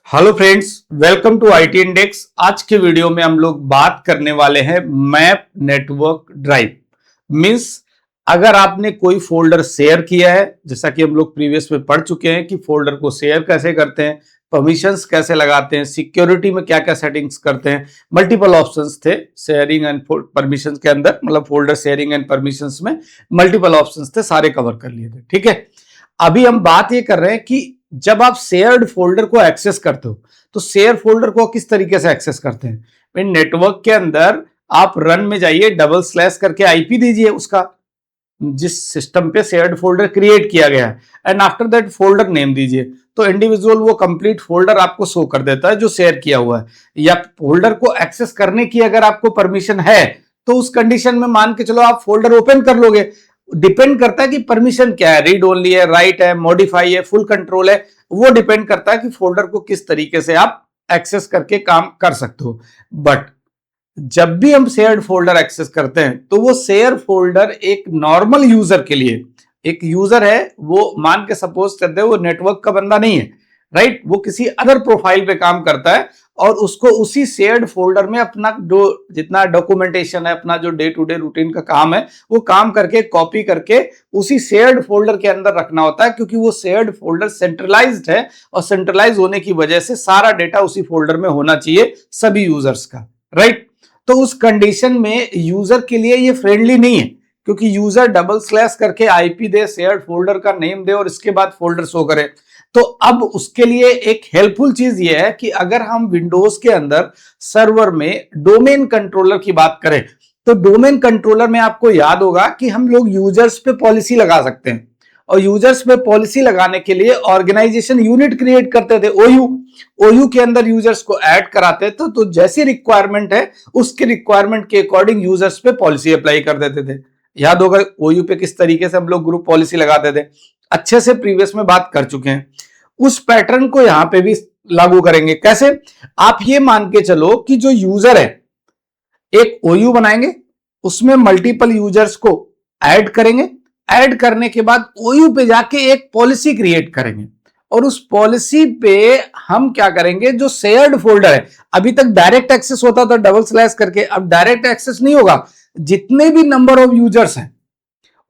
Hello friends, welcome to IT index. आज के video में हम लोग बात करने वाले हैं मैप नेटवर्क ड्राइव। मींस अगर आपने कोई फोल्डर शेयर किया है, जैसा कि हम लोग प्रीवियस में पढ़ चुके हैं कि फोल्डर को शेयर कैसे करते हैं, परमिशंस कैसे लगाते हैं, सिक्योरिटी में क्या क्या सेटिंग्स करते हैं। मल्टीपल ऑप्शंस थे शेयरिंग एंड परमिशंस के अंदर, मतलब फोल्डर शेयरिंग एंड परमिशंस में मल्टीपल ऑप्शंस थे, सारे कवर कर लिए थे। ठीक है, अभी हम बात ये कर रहे हैं कि जब आप शेयर्ड फोल्डर को एक्सेस करते हो तो शेयर फोल्डर को किस तरीके से एक्सेस करते हैं। नेटवर्क के अंदर आप रन में जाइए, डबल स्लैश करके आईपी दीजिए उसका, जिस सिस्टम पे शेयर्ड फोल्डर क्रिएट किया गया है, and after that folder name दीजिए। तो इंडिविजुअल वो कंप्लीट फोल्डर आपको शो कर देता है जो शेयर किया हुआ है। या फोल्डर को एक्सेस करने की अगर आपको परमिशन है तो उस कंडीशन में मान के चलो आप फोल्डर ओपन कर लोगे। डिपेंड करता है कि परमिशन क्या है, रीड ओनली है, राइट है, मॉडिफाई है, फुल कंट्रोल है। वो डिपेंड करता है कि फोल्डर को किस तरीके से आप एक्सेस करके काम कर सकते हो। बट जब भी हम शेयर्ड फोल्डर एक्सेस करते हैं तो वो शेयर फोल्डर एक नॉर्मल यूजर के लिए, एक यूजर है वो मान के सपोज करते हैं वो नेटवर्क का बंदा नहीं है, राइट, वो किसी अदर प्रोफाइल पे काम करता है और उसको उसी शेयर्ड फोल्डर में अपना जो जितना डॉक्यूमेंटेशन है, अपना जो डे टू डे रूटीन का काम है, वो काम करके कॉपी करके उसी शेयर्ड फोल्डर के अंदर रखना होता है, क्योंकि वो शेयर्ड फोल्डर सेंट्रलाइज्ड है और सेंट्रलाइज होने की वजह से सारा डेटा उसी फोल्डर में होना चाहिए सभी यूजर्स का, राइट। तो उस कंडीशन में यूजर के लिए ये फ्रेंडली नहीं है, क्योंकि यूजर डबल स्लैश करके आईपी दे, शेयर्ड फोल्डर का नेम दे और इसके बाद फोल्डर शो करे। तो अब उसके लिए एक हेल्पफुल चीज ये है कि अगर हम विंडोज के अंदर सर्वर में डोमेन कंट्रोलर की बात करें तो डोमेन कंट्रोलर में आपको याद होगा कि हम लोग यूजर्स पे पॉलिसी लगा सकते हैं, और यूजर्स पे पॉलिसी लगाने के लिए ऑर्गेनाइजेशन यूनिट क्रिएट करते थे, ओयू। ओयू के अंदर यूजर्स को ऐड कराते थे, तो जैसी रिक्वायरमेंट है उसके रिक्वायरमेंट के अकॉर्डिंग यूजर्स पे पॉलिसी अप्लाई कर देते थे। याद होगा ओयू पे किस तरीके से हम लोग ग्रुप पॉलिसी लगाते थे, अच्छे से प्रीवियस में बात कर चुके हैं। उस पैटर्न को यहां पे भी लागू करेंगे। कैसे? आप ये मान के चलो कि जो यूजर है एक ओयू बनाएंगे, उसमें मल्टीपल यूजर्स को ऐड करेंगे, ऐड करने के बाद ओयू पे जाके एक पॉलिसी क्रिएट करेंगे और उस पॉलिसी पे हम क्या करेंगे, जो शेयर्ड फोल्डर है, अभी तक डायरेक्ट एक्सेस होता था डबल स्लैश करके, अब डायरेक्ट एक्सेस नहीं होगा। जितने भी नंबर ऑफ यूजर्स हैं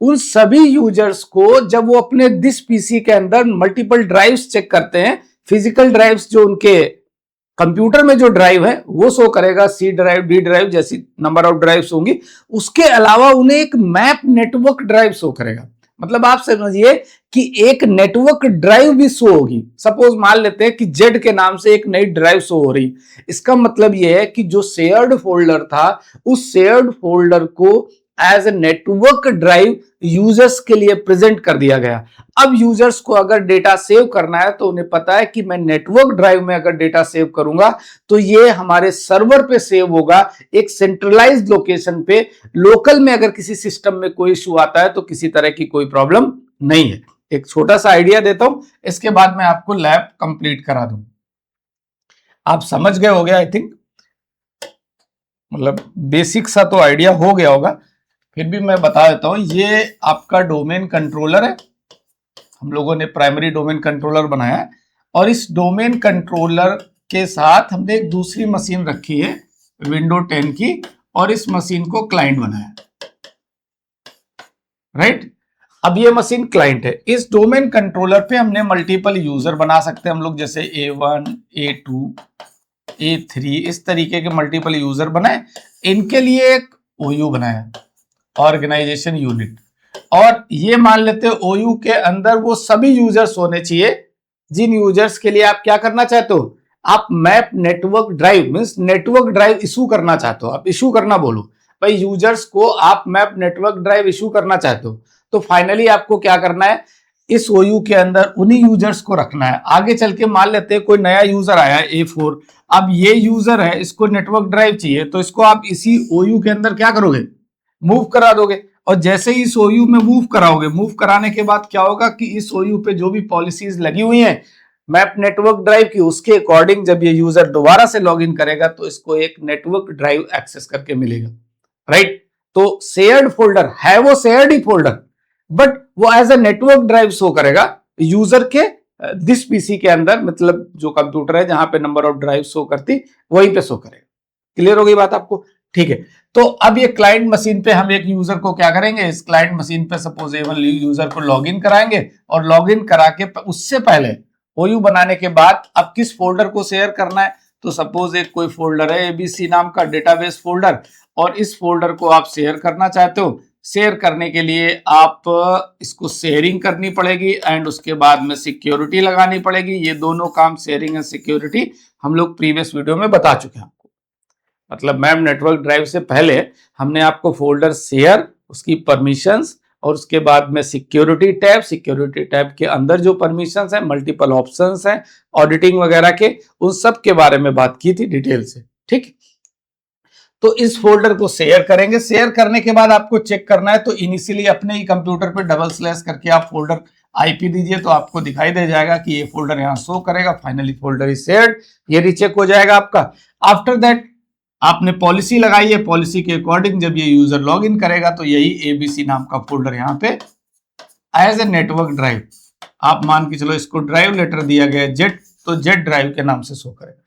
उन सभी यूजर्स को जब वो अपने दिस पीसी के अंदर मल्टीपल ड्राइव्स चेक करते हैं, फिजिकल ड्राइव्स जो उनके कंप्यूटर में जो ड्राइव है वो शो करेगा, सी ड्राइव, डी ड्राइव जैसी नंबर ऑफ ड्राइव्स होंगी। उसके अलावा उन्हें एक मैप नेटवर्क ड्राइव शो करेगा। मतलब आप समझिए कि एक नेटवर्क ड्राइव भी शो होगी। सपोज मान लेते हैं कि जेड के नाम से एक नई ड्राइव शो हो रही। इसका मतलब यह है कि जो शेयर्ड फोल्डर था उस शेयर्ड फोल्डर को as a network drive users के लिए प्रेजेंट कर दिया गया। अब यूजर्स को अगर डेटा सेव करना है तो उन्हें पता है कि मैं नेटवर्क ड्राइव में अगर डेटा सेव करूंगा तो ये हमारे सर्वर पे सेव होगा, एक सेंट्रलाइज्ड लोकेशन पे। लोकल में अगर किसी सिस्टम में कोई इशू आता है तो किसी तरह की कोई प्रॉब्लम नहीं है। एक छोटा सा आइडिया देता हूं, इसके बाद मैं आपको लैब कंप्लीट करा दूं। आप समझ गए होंगे आई थिंक, मतलब बेसिक सा तो आइडिया हो गया होगा, फिर भी मैं बता देता हूं। ये आपका डोमेन कंट्रोलर है, हम लोगों ने प्राइमरी डोमेन कंट्रोलर बनाया है, और इस डोमेन कंट्रोलर के साथ हमने एक दूसरी मशीन रखी है विंडो 10 की, और इस मशीन को क्लाइंट बनाया, राइट। अब ये मशीन क्लाइंट है। इस डोमेन कंट्रोलर पे हमने मल्टीपल यूजर बना सकते हैं हम लोग, जैसे A1, A2, A3, इस तरीके के मल्टीपल यूजर बनाए। इनके लिए एक ओयू बनाया, ऑर्गेनाइजेशन यूनिट, और ये मान लेते हैं ओयू के अंदर वो सभी यूजर्स होने चाहिए जिन यूजर्स के लिए आप क्या करना चाहते हो, आप map network drive means network drive issue करना चाहते हो। आप इशू करना बोलो भाई, यूजर्स को आप मैप नेटवर्क ड्राइव इशू करना चाहते हो, तो फाइनली आपको क्या करना है, इस ओयू के अंदर उन्हीं यूजर्स को रखना है। आगे चल के मान लेते हैं कोई नया यूजर आया है A4, अब ये यूजर है, इसको नेटवर्क ड्राइव चाहिए, तो इसको आप इसी ओयू के अंदर क्या करोगे, मूव करा दोगे। और जैसे ही इस ओयू में मूव कराओगे, मूव कराने के बाद क्या होगा कि इस ओयू पे जो भी पॉलिसीज लगी हुई हैं मैप नेटवर्क ड्राइव की, उसके अकॉर्डिंग जब ये यूजर दोबारा से लॉगिन करेगा तो इसको एक नेटवर्क ड्राइव एक्सेस करके मिलेगा, राइट। तो शेयर्ड फोल्डर है वो शेयर्ड ही फोल्डर, बट वो as a network drive show करेगा यूजर के दिस पीसी के अंदर, मतलब जो कंप्यूटर है जहां पे नंबर ऑफ ड्राइव शो करती वहीं पे शो करेगा। क्लियर हो गई बात आपको? ठीक है। तो अब ये क्लाइंट मशीन पे हम एक यूजर को क्या करेंगे, इस क्लाइंट मशीन पे सपोजेबल यूजर को लॉगिन कराएंगे और लॉगिन करा के उससे पहले ओयू बनाने के बाद अब किस फोल्डर को शेयर करना है, तो सपोज एक कोई फोल्डर है एबीसी नाम का डेटाबेस फोल्डर, और इस फोल्डर को आप शेयर करना चाहते हो। शेयर करने के लिए आप इसको शेयरिंग करनी पड़ेगी एंड उसके बाद में सिक्योरिटी लगानी पड़ेगी। ये दोनों काम शेयरिंग एंड सिक्योरिटी हम लोग प्रीवियस वीडियो में बता चुके हैं। मतलब मैम नेटवर्क ड्राइव से पहले हमने आपको फोल्डर शेयर, उसकी परमिशंस और उसके बाद में सिक्योरिटी टैब के अंदर जो परमिशंस है, मल्टीपल ऑप्शंस हैं, ऑडिटिंग वगैरह के, उन सब के बारे में बात की थी डिटेल से। ठीक, तो इस फोल्डर को शेयर करेंगे। शेयर करने के बाद आपको चेक करना है, तो इनिशियली अपने ही कंप्यूटर पे डबल स्लैश करके आप फोल्डर आईपी दीजिए तो आपको दिखाई दे जाएगा कि ये फोल्डर यहाँ शो करेगा। फाइनली फोल्डर इज शेयर्ड, ये रीचेक हो जाएगा आपका। आफ्टर दैट आपने पॉलिसी लगाई है, पॉलिसी के अकॉर्डिंग जब ये यूजर लॉग इन करेगा तो यही एबीसी नाम का फोल्डर यहाँ पे एज ए नेटवर्क ड्राइव, आप मान के चलो इसको ड्राइव लेटर दिया गया जेट, तो जेट ड्राइव के नाम से शो करेगा।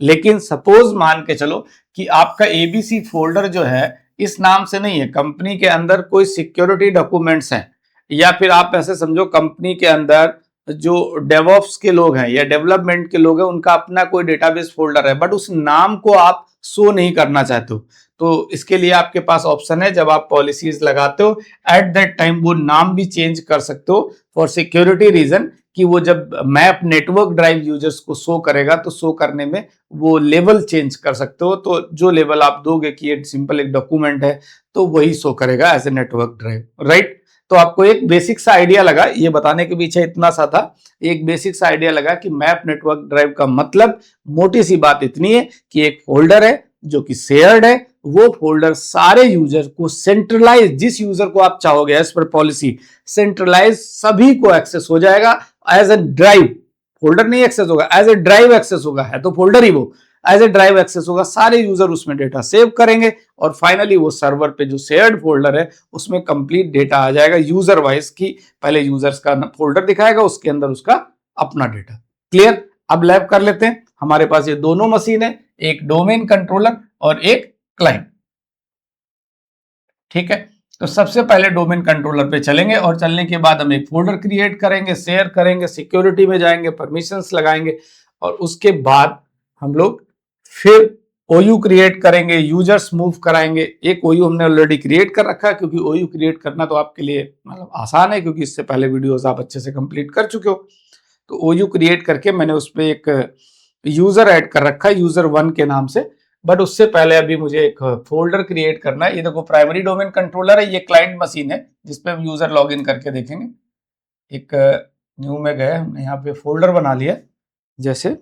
लेकिन सपोज मान के चलो कि आपका एबीसी फोल्डर जो है इस नाम से नहीं है, कंपनी के अंदर कोई सिक्योरिटी डॉक्यूमेंट्स हैं, या फिर आप ऐसे समझो कंपनी के अंदर जो डेवऑप्स के लोग हैं या डेवलपमेंट के लोग हैं उनका अपना कोई डेटाबेस फोल्डर है, बट उस नाम को आप शो नहीं करना चाहते हो, तो इसके लिए आपके पास ऑप्शन है, जब आप पॉलिसीज लगाते हो एट दैट टाइम वो नाम भी चेंज कर सकते हो फॉर सिक्योरिटी रीजन, कि वो जब मैप नेटवर्क ड्राइव यूजर्स को शो करेगा तो शो करने में वो लेवल चेंज कर सकते हो। तो जो लेवल आप दोगे कि ये सिंपल एक डॉक्यूमेंट है तो वही शो करेगा as a network drive, right. तो आपको एक बेसिक सा आइडिया लगा, ये बताने के पीछे इतना सा था, एक बेसिक सा आइडिया लगा कि मैप नेटवर्क ड्राइव का मतलब मोटी सी बात इतनी है कि एक फोल्डर है जो कि शेयर्ड है, वो फोल्डर सारे यूजर को सेंट्रलाइज, जिस यूजर को आप चाहोगे एज पर पॉलिसी सेंट्रलाइज सभी को एक्सेस हो जाएगा एज ए ड्राइव। फोल्डर नहीं एक्सेस होगा, एज ए ड्राइव एक्सेस होगा, है तो फोल्डर ही वो, एज ए ड्राइव एक्सेस होगा, सारे यूजर उसमें डेटा सेव करेंगे और फाइनली वो सर्वर पे जो शेयर्ड फोल्डर है उसमें कंप्लीट डेटा आ जाएगा यूजर वाइज, की पहले यूजर्स का फोल्डर दिखाएगा उसके अंदर उसका अपना डेटा। क्लियर? अब लैब कर लेते हैं। हमारे पास ये दोनों मशीन है, एक डोमेन कंट्रोलर और एक क्लाइंट। ठीक है, तो सबसे पहले डोमेन कंट्रोलर पे चलेंगे और चलने के बाद हम एक फोल्डर क्रिएट करेंगे, शेयर करेंगे, सिक्योरिटी में जाएंगे, परमिशंस लगाएंगे और उसके बाद हम लोग फिर ओयू क्रिएट करेंगे, यूजर्स मूव कराएंगे। एक ओयू हमने ऑलरेडी क्रिएट कर रखा है, क्योंकि ओयू क्रिएट करना तो आपके लिए मतलब आसान है, क्योंकि इससे पहले वीडियोस आप अच्छे से कंप्लीट कर चुके हो। तो ओयू क्रिएट करके मैंने उस पर एक यूजर ऐड कर रखा है यूजर 1 के नाम से, बट उससे पहले अभी मुझे एक फोल्डर क्रिएट करना है। ये देखो प्राइमरी डोमेन कंट्रोलर है, ये क्लाइंट मशीन है जिसपे हम यूजर लॉग इन करके देखेंगे। एक न्यू में गए, हमने यहाँ पे फोल्डर बना लिया, जैसे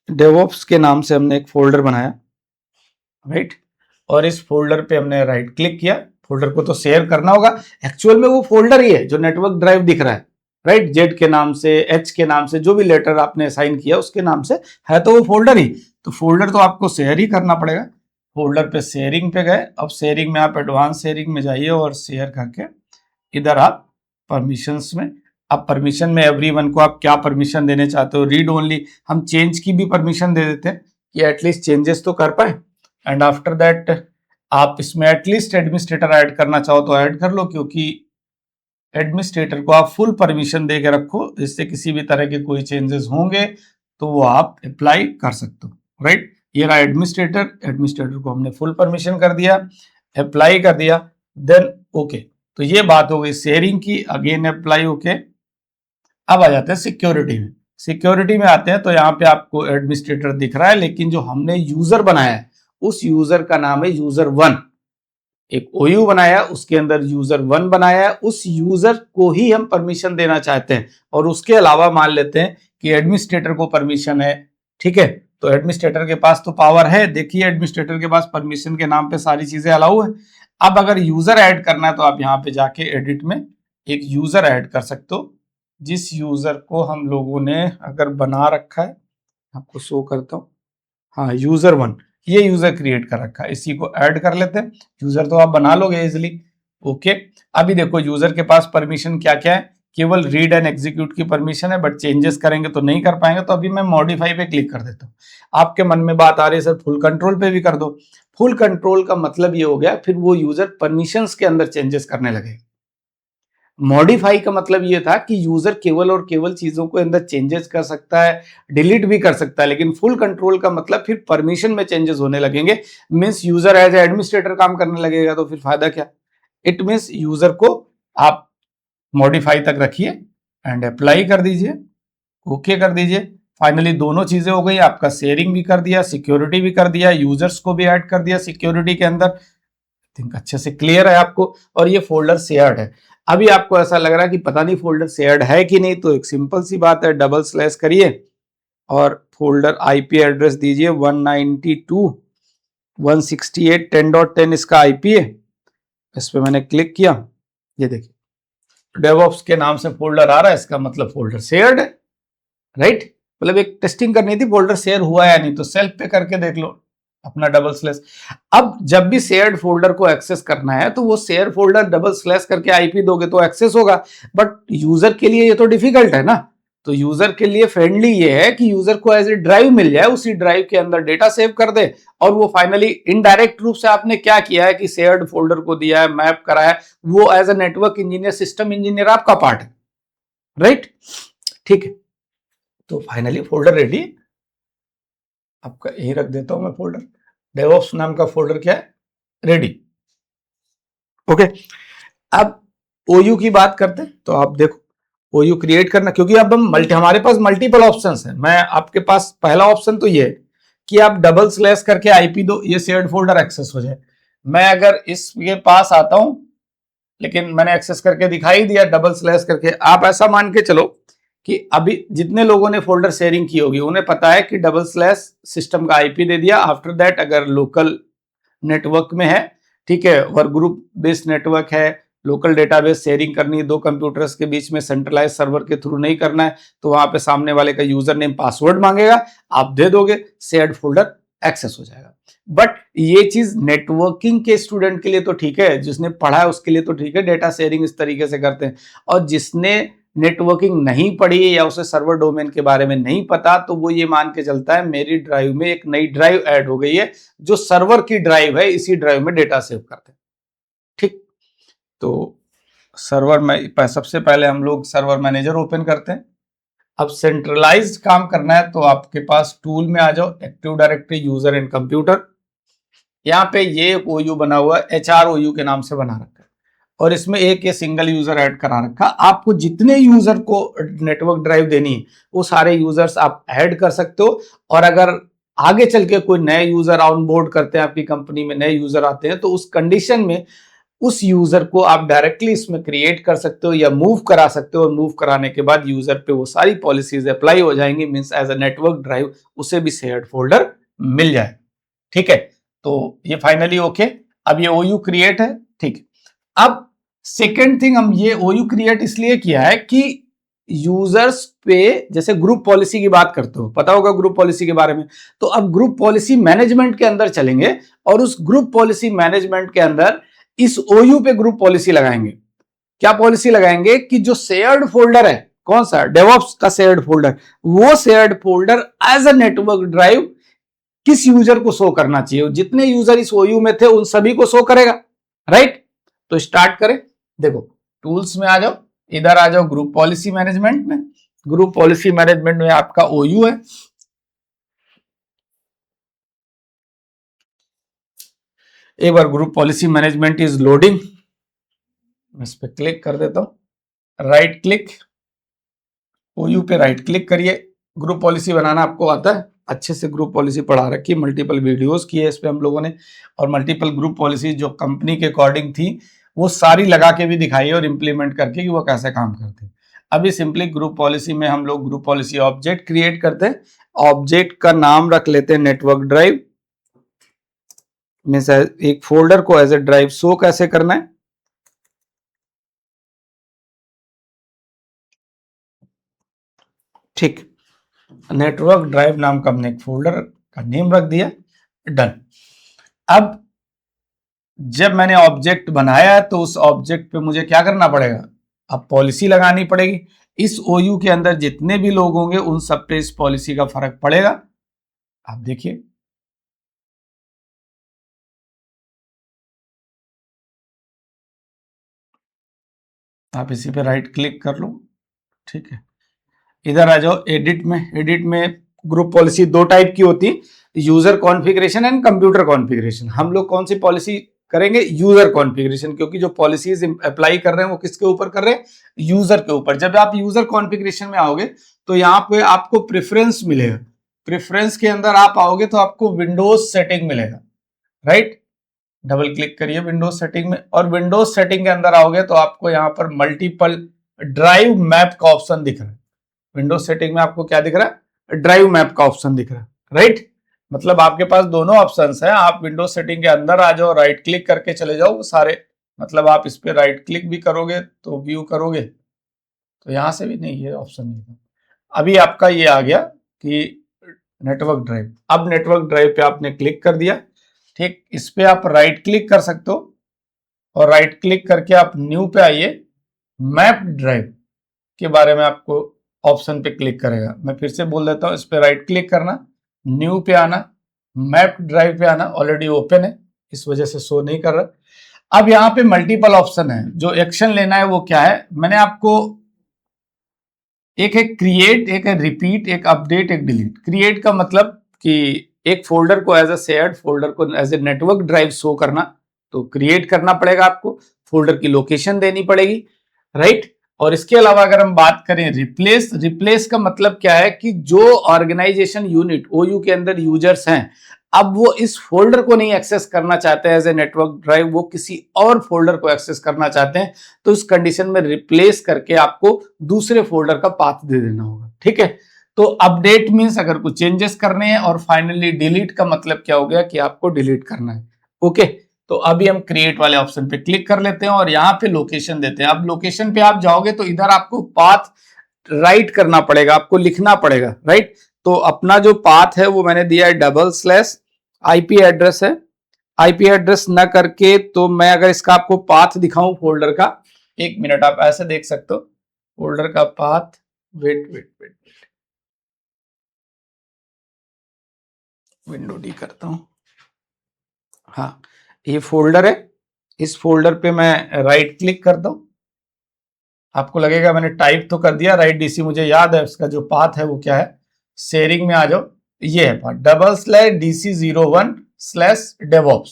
डेवऑप्स के नाम से हमने एक फोल्डर बनाया, राइट। और इस फोल्डर पे हमने राइट क्लिक किया, फोल्डर को तो शेयर करना होगा, एक्चुअल में वो फोल्डर ही है जो नेटवर्क ड्राइव दिख रहा है, राइट। जेड के नाम से, एच के नाम से, जो भी लेटर आपने असाइन किया उसके नाम से है, तो वो फोल्डर ही, तो फोल्डर तो आपको शेयर ही करना पड़ेगा। फोल्डर पे शेयरिंग पे गए, अब शेयरिंग में आप एडवांस शेयरिंग में जाइए और शेयर करके इधर आप परमिशंस में, अब परमिशन में एवरीवन को आप क्या परमिशन देने चाहते हो, रीड ओनली, हम चेंज की भी परमिशन दे देते हैं कि एटलीस्ट चेंजेस तो कर पाए। एंड आफ्टर दैट आप इसमें एटलीस्ट एडमिनिस्ट्रेटर ऐड करना चाहो तो ऐड कर लो, क्योंकि एडमिनिस्ट्रेटर को आप फुल परमिशन दे के रखो, जिससे किसी भी तरह के कोई चेंजेस होंगे तो वो आप अप्लाई कर सकते हो, राइट। ये रहा एडमिनिस्ट्रेटर, एडमिनिस्ट्रेटर को हमने फुल परमिशन कर दिया, अप्लाई कर दिया, देन ओके। तो ये बात हो गई शेयरिंग की, अगेन अप्लाई, ओके। अब आ जाते हैं सिक्योरिटी में। सिक्योरिटी में आते हैं तो यहाँ पे आपको एडमिनिस्ट्रेटर दिख रहा है, लेकिन जो हमने यूजर बनाया है उस यूजर का नाम है यूजर 1। एक ओयू बनाया, उसके अंदर यूजर 1 बनाया है, उस यूजर को ही हम परमिशन देना चाहते हैं और उसके अलावा मान लेते हैं कि एडमिनिस्ट्रेटर को परमिशन है। ठीक है, तो एडमिनिस्ट्रेटर के पास तो पावर है, देखिए एडमिनिस्ट्रेटर के पास परमिशन के नाम पे सारी चीजें अलाउ है। अब अगर यूजर ऐड करना है तो आप यहाँ पे जाके एडिट में एक यूजर ऐड कर सकते हो, जिस यूजर को हम लोगों ने अगर बना रखा है, आपको शो करता हूँ, हाँ यूजर 1, ये यूजर क्रिएट कर रखा है, इसी को ऐड कर लेते हैं। यूजर तो आप बना लोगे इजिली, ओके। अभी देखो यूजर के पास परमिशन क्या क्या है, केवल रीड एंड एग्जीक्यूट की परमिशन है, बट चेंजेस करेंगे तो नहीं कर पाएंगे। तो अभी मैं मॉडिफाई पे क्लिक कर देता हूँ। आपके मन में बात आ रही है सर फुल कंट्रोल पे भी कर दो। फुल कंट्रोल का मतलब ये हो गया फिर वो यूजर परमिशंस के अंदर चेंजेस करने लगे। मॉडिफाई का मतलब ये था कि यूजर केवल और केवल चीजों को अंदर चेंजेस कर सकता है, डिलीट भी कर सकता है, लेकिन फुल कंट्रोल का मतलब फिर परमिशन में चेंजेस होने लगेंगे। मींस यूजर एज एडमिनिस्ट्रेटर काम करने लगेगा, तो फिर फायदा क्या। इट मींस यूजर को आप मॉडिफाई तक रखिए एंड अप्लाई कर दीजिए, ओके कर दीजिए। फाइनली दोनों चीजें हो गई, आपका शेयरिंग भी कर दिया, सिक्योरिटी भी कर दिया, यूजर्स को भी ऐड कर दिया सिक्योरिटी के अंदर। थिंक अच्छे से क्लियर है आपको। और ये फोल्डर शेयर्ड है। अभी आपको ऐसा लग रहा है कि पता नहीं फोल्डर शेयर्ड है कि नहीं, तो एक सिंपल सी बात है, डबल स्लैश करिए और फोल्डर आईपी एड्रेस दीजिए 192.168.10.10 इसका आईपी है। इस पे मैंने क्लिक किया, ये देखिए डेवऑप्स के नाम से फोल्डर आ रहा है, इसका मतलब फोल्डर शेयर्ड है, राइट। मतलब एक टेस्टिंग करनी थी फोल्डर शेयर हुआ या नहीं, तो सेल्फ पे करके देख लो अपना डबल स्लैश। अब जब भी शेयर्ड फोल्डर को एक्सेस करना है तो वो शेयर फोल्डर डबल स्लैश करके आईपी दोगे तो एक्सेस होगा, बट यूजर के लिए ये तो डिफिकल्ट है ना। तो यूजर के लिए फ्रेंडली ये है कि यूजर को एज ए ड्राइव मिल जाए, उसी ड्राइव के अंदर डेटा सेव कर दे, और वो फाइनली इनडायरेक्ट रूप से आपने क्या किया है कि शेयर्ड फोल्डर को दिया है, मैप करा है, वो as a network engineer system engineer आपका पार्ट है, राइट। ठीक है, तो फाइनली फोल्डर रेडी। आपका यही रख देता हूं मैं फोल्डर, डेवऑप्स नाम का फोल्डर क्या है, रेडी। ओके। अब ओयू की बात करते हैं, तो आप देखो ओयू क्रिएट करना, क्योंकि अब हम हमारे पास मल्टीपल ऑप्शंस हैं। मैं आपके पास पहला ऑप्शन तो ये है कि आप डबल स्लैश करके आईपी दो, ये शेयर्ड फोल्डर एक्सेस हो जाए। मैं अगर इसके पास आता हूं, लेकिन मैंने एक्सेस करके दिखाई दिया डबल स्लैश करके, आप ऐसा मान के चलो कि अभी जितने लोगों ने फोल्डर शेयरिंग की होगी उन्हें पता है कि डबल स्लैश सिस्टम का आईपी दे दिया। आफ्टर दैट अगर लोकल नेटवर्क में है, ठीक है, वर्क ग्रुप बेस्ड नेटवर्क है, लोकल डेटाबेस शेयरिंग करनी है दो कंप्यूटर्स के बीच में, सेंट्रलाइज सर्वर के थ्रू नहीं करना है, तो वहां पे सामने वाले का यूजर नेम पासवर्ड मांगेगा, आप दे दोगे, शेयर्ड फोल्डर एक्सेस हो जाएगा। बट ये चीज नेटवर्किंग के स्टूडेंट के लिए तो ठीक है, जिसने पढ़ा है उसके लिए तो ठीक है, डेटा शेयरिंग इस तरीके से करते हैं। और जिसने नेटवर्किंग नहीं पढ़ी या उसे सर्वर डोमेन के बारे में नहीं पता, तो वो ये मान के चलता है मेरी ड्राइव में एक नई ड्राइव ऐड हो गई है जो सर्वर की ड्राइव है, इसी ड्राइव में डेटा सेव करते हैं। ठीक, तो सर्वर में सबसे पहले हम लोग सर्वर मैनेजर ओपन करते हैं। अब सेंट्रलाइज्ड काम करना है तो आपके पास टूल में आ जाओ, active directory user and computer. यहाँ पे ये एक ओयू बना हुआ है, HROU के नाम से बना रखा है, और इसमें एक ये सिंगल यूजर ऐड करा रखा। आपको जितने यूजर को नेटवर्क ड्राइव देनी है वो सारे यूजर्स आप ऐड कर सकते हो। और अगर आगे चल के कोई नए यूजर ऑनबोर्ड करते हैं, आपकी कंपनी में नए यूजर आते हैं, तो उस कंडीशन में उस यूजर को आप डायरेक्टली इसमें क्रिएट कर सकते हो या मूव करा सकते हो, और मूव कराने के बाद यूजर पे वो सारी पॉलिसीज अप्लाई हो जाएंगी, means as a network drive उसे भी शेयर्ड फोल्डर मिल जाए। ठीक है, तो ये फाइनली ओके। अब ये ओयू क्रिएट है, ठीक। अब सेकेंड थिंग, हम ये ओयू क्रिएट इसलिए किया है कि यूजर्स पे जैसे ग्रुप पॉलिसी की बात करते हो, पता होगा ग्रुप पॉलिसी के बारे में, तो अब ग्रुप पॉलिसी मैनेजमेंट के अंदर चलेंगे, और उस ग्रुप पॉलिसी मैनेजमेंट के अंदर इस ओयू पे ग्रुप पॉलिसी लगाएंगे। क्या पॉलिसी लगाएंगे कि जो शेयर्ड फोल्डर है, कौन सा, डेवऑप्स का शेयर्ड फोल्डर, वो shared folder as a network drive किस यूजर को शो करना चाहिए, जितने यूजर इस ओयू में थे उन सभी को शो करेगा, राइट। तो स्टार्ट करें, देखो टूल्स में आ जाओ, इधर आ जाओ ग्रुप पॉलिसी मैनेजमेंट में। ग्रुप पॉलिसी मैनेजमेंट में आपका ओयू है। एक बार group policy management is loading, इस पर क्लिक कर देता हूं, राइट क्लिक, ओयू पे राइट क्लिक करिए। ग्रुप पॉलिसी बनाना आपको आता है, अच्छे से ग्रुप पॉलिसी पढ़ा रखी, मल्टीपल वीडियोस की है इस पे हम लोगों ने, और मल्टीपल ग्रुप पॉलिसी जो कंपनी के अकॉर्डिंग थी वो सारी लगा के भी दिखाई और इंप्लीमेंट करके कि वो कैसे काम करते हैं। अभी सिंपली ग्रुप पॉलिसी में हम लोग ग्रुप पॉलिसी ऑब्जेक्ट क्रिएट करते हैं। ऑब्जेक्ट का नाम रख लेते हैं नेटवर्क ड्राइव, मीन्स एक फोल्डर को एज ए ड्राइव शो कैसे करना है। ठीक, नेटवर्क ड्राइव नाम का हमने एक फोल्डर का नेम रख दिया, डन। अब जब मैंने ऑब्जेक्ट बनाया तो उस ऑब्जेक्ट पे मुझे क्या करना पड़ेगा, अब पॉलिसी लगानी पड़ेगी। इस ओयू के अंदर जितने भी लोग होंगे उन सब पे इस पॉलिसी का फर्क पड़ेगा। आप देखिए, आप इसी पे राइट क्लिक कर लो, ठीक है। इधर आ जाओ एडिट में। एडिट में ग्रुप पॉलिसी दो टाइप की होती है, user configuration and computer configuration. हम लोग कौन सी पॉलिसी करेंगे, यूजर कॉन्फ़िगरेशन, क्योंकि जो पॉलिसीज अप्लाई कर रहे हैं वो किसके ऊपर कर रहे हैं, यूजर के ऊपर। जब आप यूजर कॉन्फ़िगरेशन में आओगे तो यहाँ पे आपको प्रेफरेंस मिलेगा। प्रेफरेंस के अंदर आप आओगे तो आपको विंडोज सेटिंग मिलेगा, राइट। डबल क्लिक करिए विंडोज सेटिंग में, और विंडोज सेटिंग के अंदर आओगे तो आपको यहाँ पर मल्टीपल ड्राइव मैप का ऑप्शन दिख रहा है। विंडोज सेटिंग में आपको क्या दिख रहा है, ड्राइव मैप का ऑप्शन दिख रहा है, राइट। मतलब आपके पास दोनों ऑप्शंस हैं। आप विंडोज सेटिंग के अंदर आ जाओ, राइट क्लिक करके चले जाओ सारे, मतलब आप इस पे राइट क्लिक भी करोगे तो व्यू करोगे तो यहां से भी नहीं, ये ऑप्शन नहीं था। अभी आपका ये आ गया कि नेटवर्क ड्राइव। अब नेटवर्क ड्राइव पे आपने क्लिक कर दिया, ठीक। इस पे आप राइट क्लिक कर सकते हो, और राइट क्लिक करके आप न्यू पे आइए। मैप ड्राइव के बारे में आपको ऑप्शन पे क्लिक करेगा। मैं फिर से बोल देता हूं, इस पे राइट क्लिक करना, न्यू पे आना, मैप ड्राइव पे आना। ऑलरेडी ओपन है इस वजह से शो नहीं कर रहा। अब यहाँ पे मल्टीपल ऑप्शन है, जो एक्शन लेना है वो क्या है, मैंने आपको एक है क्रिएट, एक है रिपीट, एक अपडेट, एक डिलीट। क्रिएट का मतलब कि एक फोल्डर को एज ए शेयर्ड फोल्डर को as a network drive show करना, तो क्रिएट करना पड़ेगा आपको, फोल्डर की लोकेशन देनी पड़ेगी, राइट। और इसके अलावा अगर हम बात करें रिप्लेस, रिप्लेस का मतलब क्या है कि जो ऑर्गेनाइजेशन यूनिट ओयू के अंदर यूजर्स हैं, अब वो इस फोल्डर को नहीं एक्सेस करना चाहते हैं एज ए नेटवर्क ड्राइव, वो किसी और फोल्डर को एक्सेस करना चाहते हैं, तो इस कंडीशन में रिप्लेस करके आपको दूसरे फोल्डर का पाथ दे देना होगा, ठीक है। तो अपडेट मींस अगर कुछ चेंजेस करने हैं, और फाइनली डिलीट का मतलब क्या हो गया कि आपको डिलीट करना है, ओके। तो अभी हम क्रिएट वाले ऑप्शन पे क्लिक कर लेते हैं और यहाँ पे लोकेशन देते हैं। अब लोकेशन पे आप जाओगे तो इधर आपको पाथ राइट करना पड़ेगा, आपको लिखना पड़ेगा, राइट। तो अपना जो पाथ है वो मैंने दिया है डबल/ आईपी एड्रेस है। आईपी एड्रेस ना करके तो मैं अगर इसका आपको पाथ दिखाऊं फोल्डर का, एक मिनट आप ऐसे देख सकते हो फोल्डर का path. Wait wait wait, window D करता हूं। हाँ, ये फोल्डर है, इस फोल्डर पे मैं राइट क्लिक करता हूं। आपको लगेगा मैंने टाइप तो कर दिया राइट डीसी, मुझे याद है उसका जो पाथ है वो क्या है। शेयरिंग में आ जाओ, ये है पाथ $DC01/DevOps,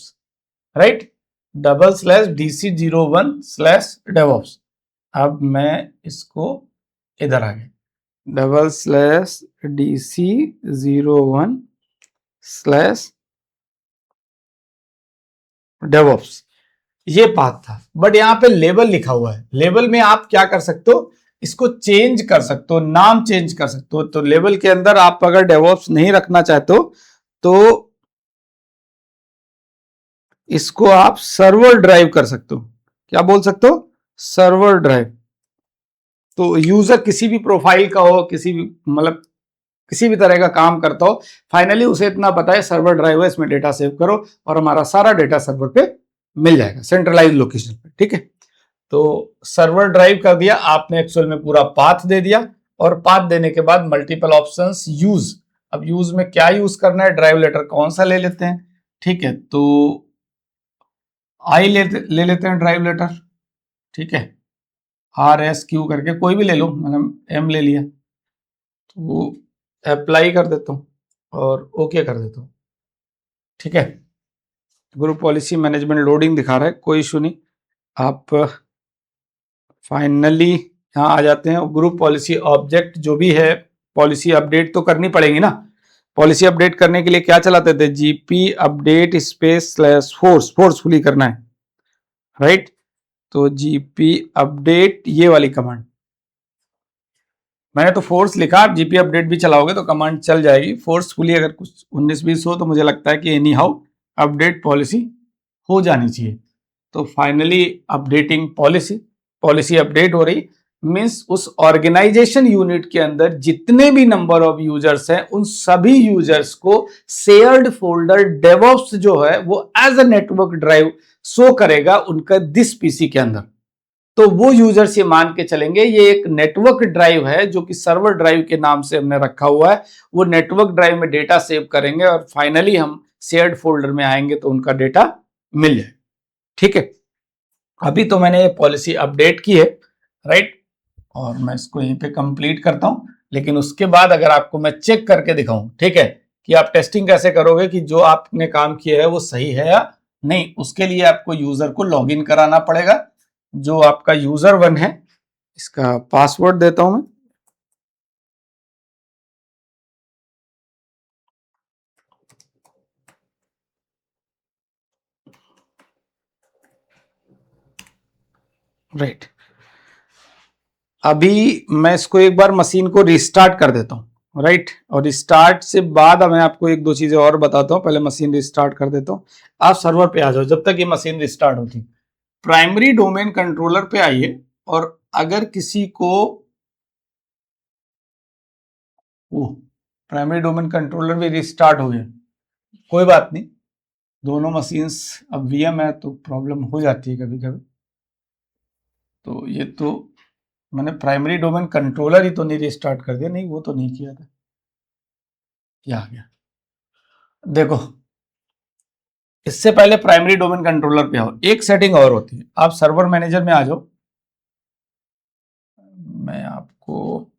राइट। $DC01/DevOps। अब मैं इसको इधर आ गया, $DC01/DevOps, ये पाथ था। बट यहाँ पे लेबल लिखा हुआ है, लेबल में आप क्या कर सकते हो, इसको चेंज कर सकते हो, नाम चेंज कर सकते हो। तो लेबल के अंदर आप अगर डेवऑप्स नहीं रखना चाहते हो तो इसको आप सर्वर ड्राइव कर सकते हो। क्या बोल सकते हो, सर्वर ड्राइव। तो यूजर किसी भी प्रोफाइल का हो, किसी भी मतलब किसी भी तरह का काम करता हो, फाइनली उसे इतना पता है सर्वर ड्राइव है, इसमें डेटा सेव करो और हमारा सारा डेटा सर्वर पे मिल जाएगा, सेंट्रलाइज लोकेशन पे, ठीक है। तो सर्वर ड्राइव कर दिया आपने, एक्चुअल में पूरा पाथ दे दिया, और पाथ देने के बाद मल्टीपल ऑप्शंस यूज। अब यूज में क्या यूज करना है, ड्राइव लेटर कौन सा ले लेते हैं, ठीक है। तो आई ले लेते हैं ड्राइव लेटर, ठीक है। RSQ करके कोई भी ले लो, मैंने M ले लिया। तो अप्लाई कर देता हूँ और ओके कर देता हूँ, ठीक है। ग्रुप पॉलिसी मैनेजमेंट लोडिंग दिखा रहा है, कोई इशू नहीं। आप फाइनली यहाँ आ जाते हैं। ग्रुप पॉलिसी ऑब्जेक्ट जो भी है, पॉलिसी अपडेट तो करनी पड़ेगी ना। पॉलिसी अपडेट करने के लिए क्या चलाते थे, GP अपडेट /फोर्स, फोर्सफुली करना है, राइट। तो GP अपडेट, ये वाली कमांड, मैंने तो फोर्स लिखा, आप GP अपडेट भी चलाओगे तो कमांड चल जाएगी। फोर्सफुली अगर कुछ 19-20 हो तो मुझे लगता है कि एनी हाउ अपडेट पॉलिसी हो जानी चाहिए। तो finally updating policy, policy update हो रही। मीन्स उस ऑर्गेनाइजेशन यूनिट के अंदर जितने भी नंबर ऑफ यूजर्स हैं उन सभी यूजर्स को शेयर्ड फोल्डर डेवऑप्स जो है वो as a network drive show करेगा उनका दिस पीसी के अंदर। तो वो यूजर्स ये मान के चलेंगे ये एक नेटवर्क ड्राइव है जो कि सर्वर ड्राइव के नाम से हमने रखा हुआ है। वो नेटवर्क ड्राइव में डेटा सेव करेंगे और फाइनली हम शेयर्ड फोल्डर में आएंगे तो उनका डेटा मिल जाए। ठीक है, अभी तो मैंने ये पॉलिसी अपडेट की है, राइट, और मैं इसको यहीं पे कंप्लीट करता हूं। लेकिन उसके बाद अगर आपको मैं चेक करके दिखाऊं, ठीक है, कि आप टेस्टिंग कैसे करोगे कि जो आपने काम किया है वो सही है या नहीं, उसके लिए आपको यूजर को लॉगिन कराना पड़ेगा। जो आपका यूजर 1 है इसका पासवर्ड देता हूं मैं। राइट, अभी मैं इसको एक बार मशीन को रिस्टार्ट कर देता हूं, राइट, और रिस्टार्ट से बाद मैं आपको एक दो चीजें और बताता हूं। पहले मशीन रिस्टार्ट कर देता हूं, आप सर्वर पे आ जाओ जब तक ये मशीन रिस्टार्ट होती। प्राइमरी डोमेन कंट्रोलर पे आइए और अगर किसी को प्राइमरी डोमेन कंट्रोलर भी रिस्टार्ट हो गया, कोई बात नहीं, दोनों मशीन्स अब वीएम है तो प्रॉब्लम हो जाती है कभी कभी। तो ये तो मैंने प्राइमरी डोमेन कंट्रोलर ही तो नहीं रिस्टार्ट कर दिया, नहीं वो तो नहीं किया था, क्या आ गया देखो। इससे पहले प्राइमरी डोमेन कंट्रोलर पे आओ, एक सेटिंग और होती है, आप सर्वर मैनेजर में आ जाओ। मैं आपको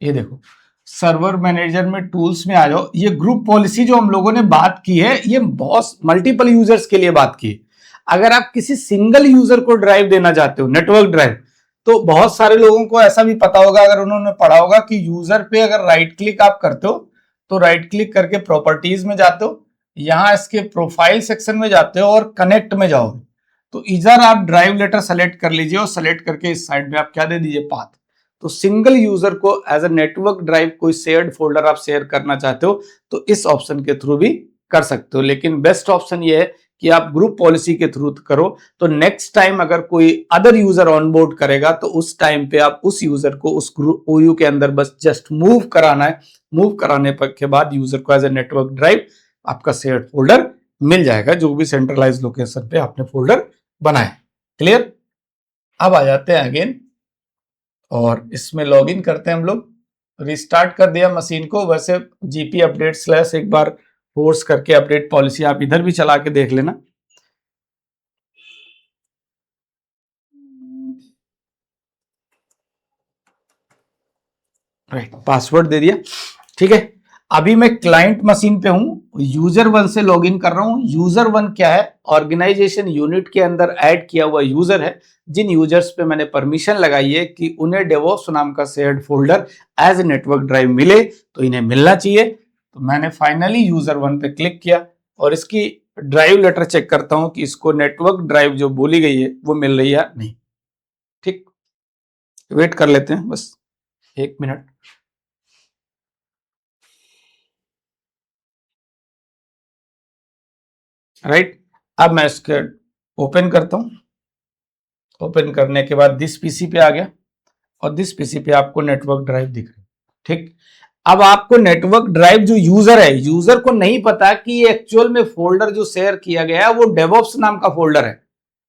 ये देखो, सर्वर मैनेजर में टूल्स में आ जाओ। ये ग्रुप पॉलिसी जो हम लोगों ने बात की है ये बहुत मल्टीपल यूजर्स के लिए बात की है। अगर आप किसी सिंगल यूजर को ड्राइव देना चाहते हो, नेटवर्क ड्राइव, तो बहुत सारे लोगों को ऐसा भी पता होगा, अगर उन्होंने पढ़ा होगा कि यूजर पे अगर राइट क्लिक आप करते हो तो राइट क्लिक करके प्रॉपर्टीज में जाते हो, यहां इसके प्रोफाइल सेक्शन में जाते हो और कनेक्ट में जाओगे तो इधर आप ड्राइव लेटर सेलेक्ट कर लीजिए और सेलेक्ट करके इस साइड में आप क्या दे दीजिए, पाथ। तो सिंगल यूजर को एज अ नेटवर्क ड्राइव कोई शेयर्ड फोल्डर आप शेयर करना चाहते हो तो इस ऑप्शन के थ्रू भी कर सकते हो। लेकिन बेस्ट ऑप्शन ये है कि आप ग्रुप पॉलिसी के थ्रू करो, तो नेक्स्ट टाइम अगर कोई अदर यूजर ऑनबोर्ड करेगा तो उस टाइम पे आप उस यूजर को उस ग्रुप ओयू के अंदर बस जस्ट मूव कराना है। मूव कराने के बाद यूजर को एज ए नेटवर्क ड्राइव आपका शेयर्ड फोल्डर मिल जाएगा, जो भी सेंट्रलाइज लोकेशन पे आपने फोल्डर बनाए। क्लियर, अब आ जाते हैं अगेन और इसमें लॉगिन करते हैं हम लोग। रिस्टार्ट कर दिया मशीन को, वैसे जीपी अपडेट स्लैश एक बार फोर्स करके अपडेट पॉलिसी आप इधर भी चला के देख लेना। राइट, पासवर्ड दे दिया, ठीक है। अभी मैं क्लाइंट मशीन पे हूं, यूजर 1 से लॉगिन कर रहा हूं। यूजर 1 क्या है, ऑर्गेनाइजेशन यूनिट के अंदर ऐड किया हुआ यूजर है, जिन यूजर्स पे मैंने परमिशन लगाई है कि उन्हें डेवॉप्स नाम का shared folder as a network drive मिले तो इन्हें मिलना चाहिए। तो मैंने फाइनली यूजर 1 पे क्लिक किया और इसकी ड्राइव लेटर चेक करता हूं कि इसको नेटवर्क ड्राइव जो बोली गई है वो मिल रही है या नहीं। ठीक, वेट कर लेते हैं बस 1 मिनट। राइट, अब मैं इसके ओपन करता हूं। ओपन करने के बाद दिस पीसी पे आ गया और दिस पीसी पे आपको नेटवर्क ड्राइव दिख रही है। ठीक, अब आपको नेटवर्क ड्राइव जो यूजर है, यूजर को नहीं पता कि ये एक्चुअल में फोल्डर जो शेयर किया गया है वो डेवऑप्स नाम का फोल्डर है।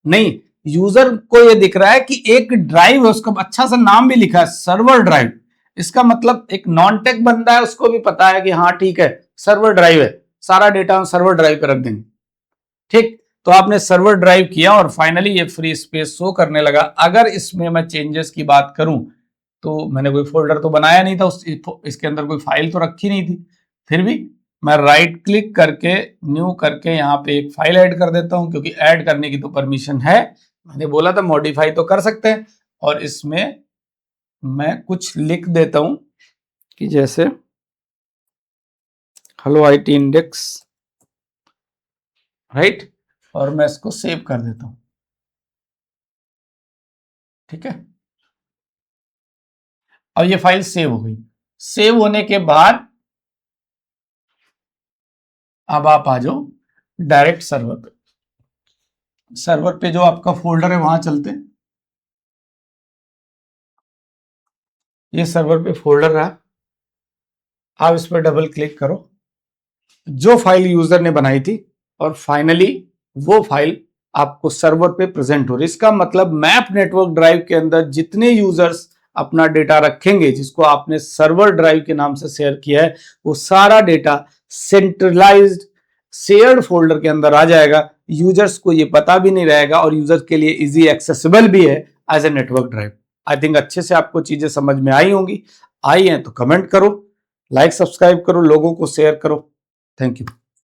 नहीं, यूजर को ये दिख रहा है कि एक ड्राइव है, उसका अच्छा सा नाम भी लिखा है सर्वर ड्राइव। इसका मतलब एक नॉन टेक बंदा है, उसको भी पता है कि हाँ ठीक है सर्वर ड्राइव है, सारा डेटा हम सर्वर ड्राइव पे रख देंगे। ठीक, तो आपने सर्वर ड्राइव किया और फाइनली ये फ्री स्पेस शो करने लगा। अगर इसमें मैं चेंजेस की बात करूं तो मैंने कोई फोल्डर तो बनाया नहीं था, इसके अंदर कोई फाइल तो रखी नहीं थी, फिर भी मैं राइट क्लिक करके न्यू करके यहाँ पे एक फाइल ऐड कर देता हूं, क्योंकि ऐड करने की तो परमिशन है। मैंने बोला था मॉडिफाई तो कर सकते हैं, और इसमें मैं कुछ लिख देता हूं कि जैसे हेलो आईटी इंडेक्स, राइट, और मैं इसको सेव कर देता हूं। ठीक है, और ये फाइल सेव हो गई। सेव होने के बाद अब आप आ जाओ डायरेक्ट सर्वर पे। सर्वर पे जो आपका फोल्डर है वहां चलते हैं। ये सर्वर पे फोल्डर रहा, आप इस पर डबल क्लिक करो, जो फाइल यूजर ने बनाई थी और फाइनली वो फाइल आपको सर्वर पे प्रेजेंट हो रही। इसका मतलब मैप नेटवर्क ड्राइव के अंदर जितने यूजर्स अपना डेटा रखेंगे, जिसको आपने सर्वर ड्राइव के नाम से शेयर किया है, वो सारा डेटा सेंट्रलाइज्ड शेयर्ड फोल्डर के अंदर आ जाएगा। यूजर्स को ये पता भी नहीं रहेगा और यूजर के लिए इजी एक्सेसिबल भी है as a network drive. I think अच्छे से आपको चीजें समझ में आई होंगी। आई हैं तो कमेंट करो, लाइक सब्सक्राइब करो, लोगों को शेयर करो। Thank you.